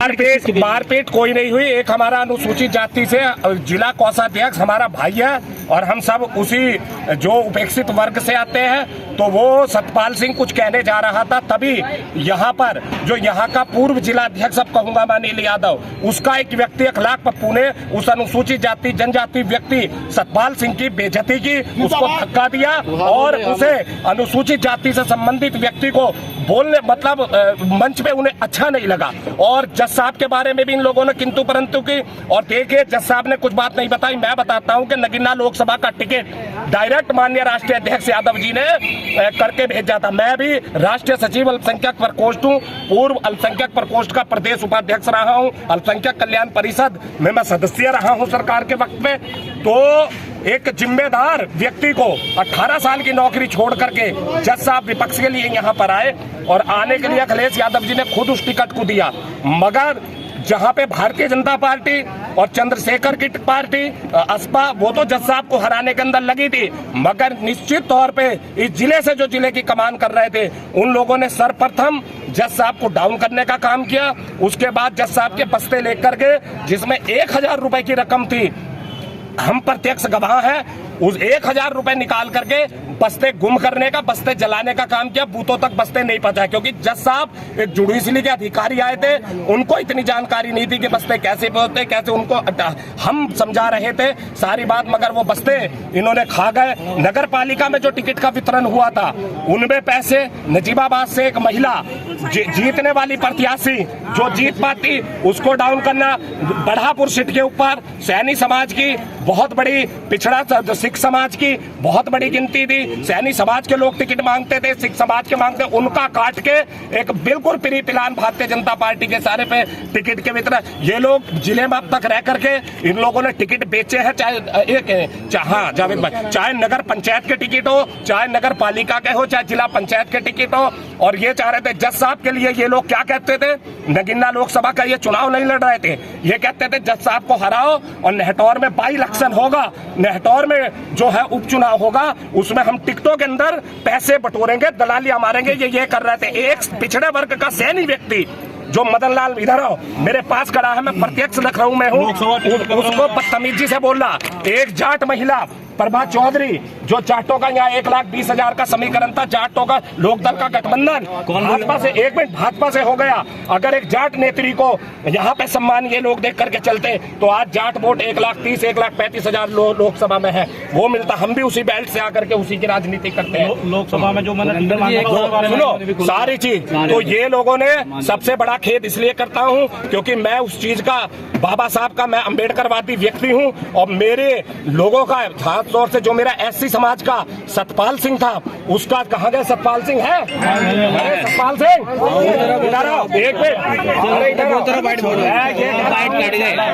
मारपीट कोई नहीं हुई। एक हमारा अनुसूचित जाति से जिला कोषाध्यक्ष हमारा भाई है और हम सब उसी जो उपेक्षित वर्ग से आते हैं। तो वो सतपाल सिंह कुछ कहने जा रहा था, तभी यहाँ पर जो यहाँ का पूर्व जिला अध्यक्ष अब कहूंगा मैं अनिल यादव, उसका एक व्यक्ति अखलाक पप्पू ने उस अनुसूचित जाति जनजाति व्यक्ति सतपाल सिंह की बेइज्जती की, उसको धक्का दिया और उसे अनुसूचित जाति से संबंधित व्यक्ति को बोलने मतलब मंच पे उन्हें अच्छा नहीं लगा। और जज साहब के बारे में भी इन लोगों ने किंतु परंतु की। और देखिए जज साहब ने कुछ बात नहीं बताई। मैं बताता हूं कि नगीना लोकसभा का टिकट डायरेक्ट माननीय राष्ट्रीय अध्यक्ष यादव जी ने करके भेजा था। मैं भी राष्ट्रीय सचिव अल्पसंख्यक प्रकोष्ठ हूँ, पूर्व अल्पसंख्यक प्रकोष्ठ का प्रदेश उपाध्यक्ष रहा हूँ, अल्पसंख्यक कल्याण परिषद में मैं सदस्य रहा हूँ सरकार के वक्त में। तो एक जिम्मेदार व्यक्ति को 18 साल की नौकरी छोड़ करके जज साहब विपक्ष के लिए यहाँ पर आए और आने के लिए अखिलेश यादव जी ने खुद उस टिकट को दिया। मगर जहाँ पे भारतीय जनता पार्टी और चंद्रशेखर की पार्टी असपा वो तो जज साहब को हराने के अंदर लगी थी, मगर निश्चित तौर पे इस जिले से जो जिले की कमान कर रहे थे उन लोगों ने सर्वप्रथम जज साहब को डाउन करने का काम किया। उसके बाद जज साहब के बस्ते लेकर के जिसमें 1000 रुपए की रकम थी, हम प्रत्यक्ष गवाह हैं, उस 1000 रुपए निकाल करके बस्ते गुम करने का, बस्ते जलाने का काम किया। बूथों तक बस्ते नहीं पहुंचाए क्योंकि जज साहब एक जुडिशरी के अधिकारी आए थे, उनको इतनी जानकारी नहीं थी कि बस्ते कैसे पहुंचते कैसे, उनको हम समझा रहे थे सारी बात, मगर वो बस्ते इन्होंने खा गए। नगर पालिका में जो टिकट का वितरण हुआ था उनमें पैसे नजीबाबाद से एक महिला जीतने वाली प्रत्याशी जो जीत पाती उसको डाउन करना, बढ़ापुर सीट के ऊपर सैनी समाज की बहुत बड़ी पिछड़ा सिख समाज की बहुत बड़ी गिनती थी, सैनी समाज के लोग टिकट मांगते थे, सिख समाज के मांगते, उनका काट के एक बिल्कुल pre plan Bharatiya Janata party के सारे पे टिकट के वितरण। ये लोग जिले में अब तक रह करके इन लोगों ने टिकट बेचे हैं, चाहे जावेद भाई, चाहे नगर पंचायत के टिकट हो, चाहे नगर पालिका के हो, चाहे जिला पंचायत के टिकट हो। और ये चाह रहे थे जज साहब के लिए, ये लोग क्या कहते थे, नगीना लोकसभा का ये चुनाव नहीं लड़ रहे थे, ये कहते थे जज साहब को हराओ और नेहटौर में बाई इलेक्शन होगा, नेहटौर में जो है उपचुनाव होगा, उसमें हम टिकटों के अंदर पैसे बटोरेंगे, दलालियां मारेंगे। ये कर रहे थे। एक पिछड़े वर्ग का सैनी व्यक्ति जो मदन लाल इधर हो मेरे पास खड़ा है, मैं प्रत्यक्ष लखनऊ में हूँ, उसको बदतमीजी से बोल रहा। एक जाट महिला प्रभा चौधरी जो जाटों का यहाँ 1,20,000 का समीकरण था, जाटों का लोकदल का गठबंधन भाजपा से भाजपा से हो गया। अगर एक जाट नेत्री को यहाँ पे सम्मान ये लोग देख करके चलते तो आज जाट वोट 1,30,000 1,35,000 लोकसभा में है, वो मिलता। हम भी उसी बेल्ट से आकर के उसी की राजनीति करते हैं। लोकसभा में जो सुनो सारी चीज, तो ये लोगों ने सबसे बड़ा खेद इसलिए करता हूँ क्योंकि मैं उस चीज का बाबा साहब का मैं अम्बेडकरवादी व्यक्ति हूँ और मेरे लोगों का खास तौर से जो मेरा एससी समाज का सतपाल सिंह था, उसका कहाँ गए सतपाल सिंह है? सतपाल सिंह इधर आओ, एक मिनट।